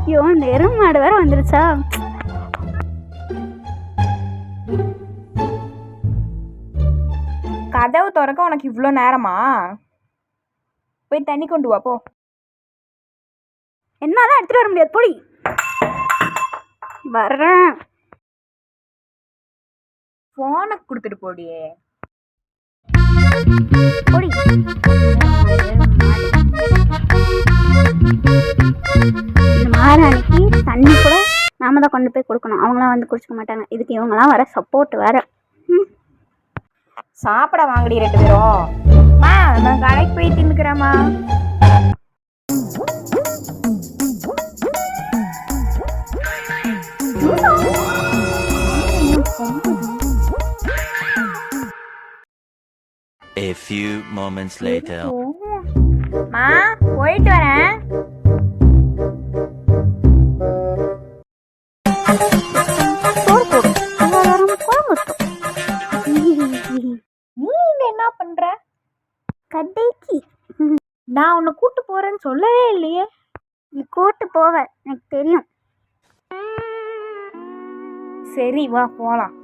ஐயோ இந்த எருமை மாடு வேற வந்துருச்சா? கதவு திறக்க உனக்கு இவ்வளோ நேரமா? போய் தண்ணி கொண்டு வா போ. என்னால எடுத்துட்டு வர முடியாது, போடி. வர்றேன். போனை கொடுத்துட்டு போடியே. போடி. இந்த மகாராணிக்கு தண்ணி கூட நாம தான் கொண்டு போய் கொடுக்கணும். அவங்களாம் வந்து குடிச்சுக்க மாட்டாங்க. இதுக்கு இவங்கெல்லாம் வர சப்போர்ட் வேற. சாப்பிட வாங்கடி 2 பேரும். நான் கடைக்கு போய் தின்னுக்கிறேம்மா. A few moments later. போயிட்டு வரேன். நீ இங்க என்ன பண்ற? கடைக்கு. நான் உன்னை கூட்டு போறேன்னு சொல்லவே இல்லையே. நீ கூட்டு போவ, எனக்கு தெரியும். சரி வா போலாம்.